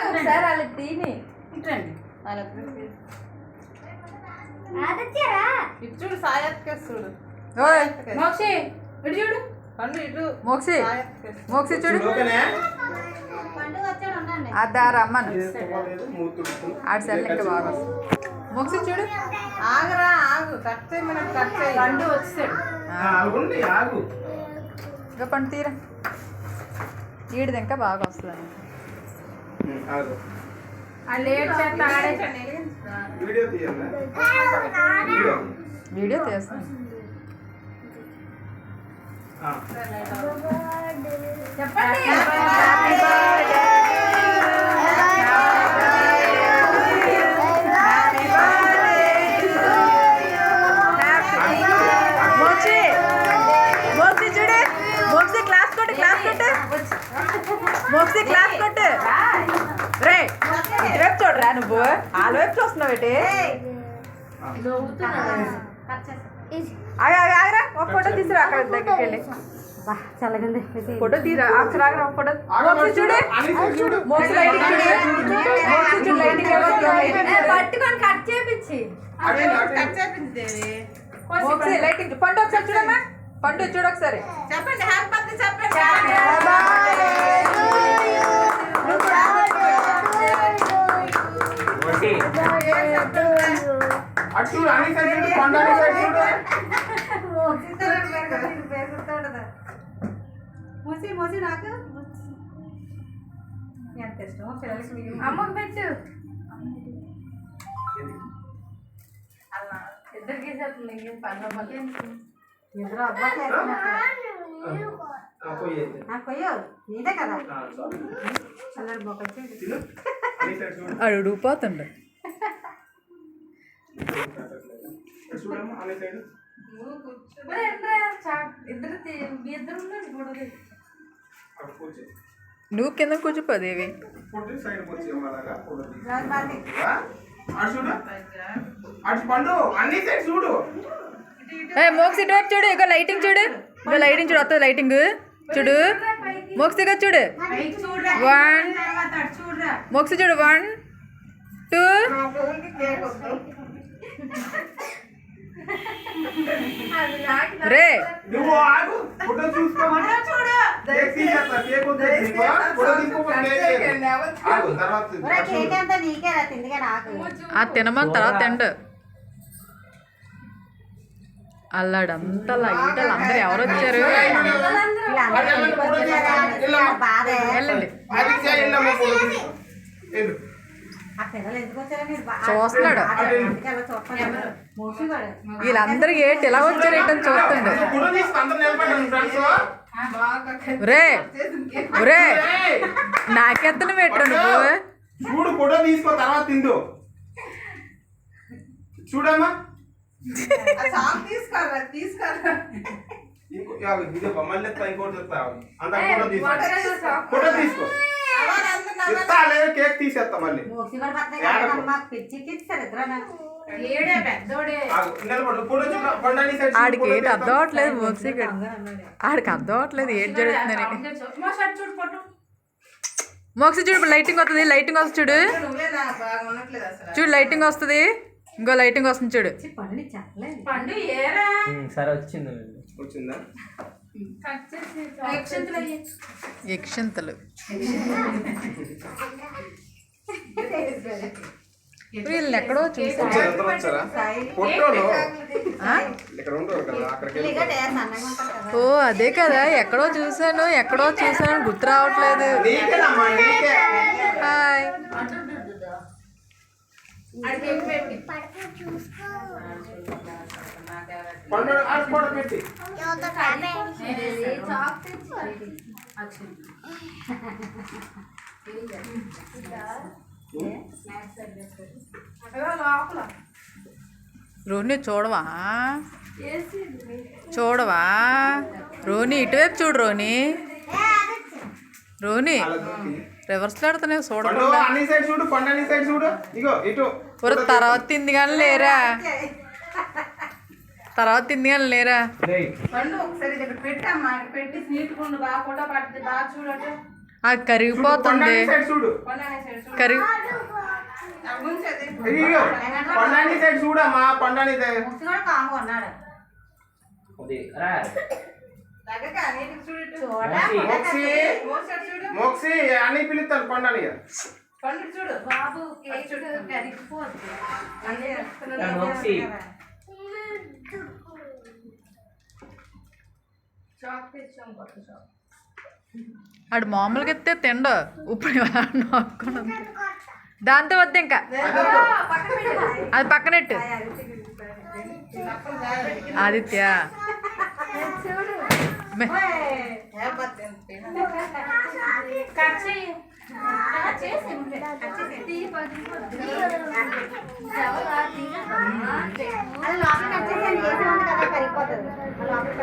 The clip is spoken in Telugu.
ఒకసారి వాళ్ళకి తీని ఇట్రండి. ఇటు చూడు సాయత్కేసి చూడు మోక్షి ఇటు చూడు. పండు ఇటు మోక్షి సాయత్కేసి మోక్షి చూడు అదా రమ్మను ఆడి సరే ఇంకా బాగా మోక్షి చూడు ఆగరా ఆగు కట్ చేయమని కట్ చేయి పండు వచ్చాడు. ఆగు ఇంకా పండు తీరా ఈడిది ఇంకా బాగా వస్తుంది లేట్ చేస్తా ఆడే. వీడియో తీయాలా వీడియో తీస్తాను చెప్పండి. మోక్షి మోక్షి చూడు మోక్షి క్లాస్ కొట్టు మోక్షి క్లాస్ కొట్టు రే ఇటువైపు చూడరా నువ్వు వాళ్ళ వైపు చూస్తున్నావు ఏంటి ఆగరా ఒక ఫోటో తీసుకురా అక్కడ దగ్గరికి వెళ్ళి ఫోటో తీరా అక్కడ ఆగరా ఒక ఫోటో మోక్షి చూడు మోక్షి లైటింగ్ చూడు లైటింగ్ పట్టుకొని కట్ చేపించి కట్ చేపించేది మోక్షి లైటింగ్ పండు ఒకసారి చూడమ్మా పండు చూడు ఒకసారి చెప్పండి హ్యాపీ బర్త్డే చెప్పండి అటు చూడు అని సైడ్ చూడు పండు అని సైడ్ చూడు మూసి మూసి నాకు ఎంత ఇష్టమో పిల్లలకి అమ్మకు పెట్టు అలా ఇద్దరికి వేసేస్తుంది ఇంకేం పని ఇద్దరు పోయేది నీదే కదా తిను అని సైడ్ చూడు అడుగుపోతుండు చూడమ్మా అని సైడ్ ఇద్దరు మీ ఇద్దరు ఉన్నారు గొడవ అక్కడ కూర్చో నువ్వు కింద కూర్చోపోదేవి ఫోటో సైడ్ వచ్చి అలాగా ఫోటో అటు చూడు అటు పండు అన్ని సైడ్ చూడు మోక్స్ ఇటువైపు చూడు ఇక లైటింగ్ చూడు ఇక లైటింగ్ చూడు వస్తుంది లైటింగ్ చూడు మోక్స్ దగ్గర చూడు 1 మోక్స్ చూడు 1 2 రే నువ్వు ఆగు ఫోటో చూసుకో కేక్ తీసేస్తా కేక్ వద్దు నీకు ఫోటో తీసుకోకపోతే ఆగు తర్వాత ఆ తినమని తర్వాత తిండు అల్లాడంతా లైటలు అందరు ఎవరు వచ్చారు వెళ్ళండి చూస్తున్నాడు వీళ్ళందరూ ఏంటి ఎలా వచ్చారు ఏంటని చూస్తుండు రే రే నాకెత్తను పెట్టు నువ్వు చూడు ఫోటో తీసుకో తర్వాత తిందు చూడమ్మా మళ్ళీ ఇంకోటి చెప్తా అంత ఫోటో తీసుకో కేక్ తీసేస్తా మళ్ళీ ఆడికి ఏంటి అర్థం అవట్లేదు మోక్సీ ఆడికి అర్థం అవట్లేదు ఏంటి జరుగుతుందని మోక్సీ చూడు ఇప్పుడు లైటింగ్ వస్తుంది లైటింగ్ వస్తుంది చూడు చూడు లైటింగ్ వస్తుంది ఇంకో లైటింగ్ వస్తుంది చూడు సరే వచ్చింది వచ్చిందా యక్షంతలు వీళ్ళని ఎక్కడో చూసాను ఓ అదే కదా ఎక్కడో చూసాను గుర్తు రావట్లేదు హాయ్ రోని చూడవా రోని ఇటువైపు చూడు రోని రివర్స్ ఆడుతున్నావు చూడకుండా తర్వాత తింది కానీ లేరా అది కరిగిపోతుంది సైడ్ చూడు కరిగి అయ్యో పండాని సైడ్ చూడమ్మా పండాని సైడ్ ముసి కూడా కాము అన్నాడు మోక్సి అని పిలుస్తాను పండాని బాబు కేక్ కరిగిపోద్ది షాప్ తెచ్చాం కొత్త షాప్ ఆడు మామూలుగా ఎత్తే తిండు ఇప్పుడు నొక్కున్నది దాంతో వద్దు ఇంకా అది పక్కనెట్టు ఆదిత్య కట్ చేయి చేసి తీయ పగిలిపోద్ది అది లోపల కట్ చేసి కరిగిపోతుంది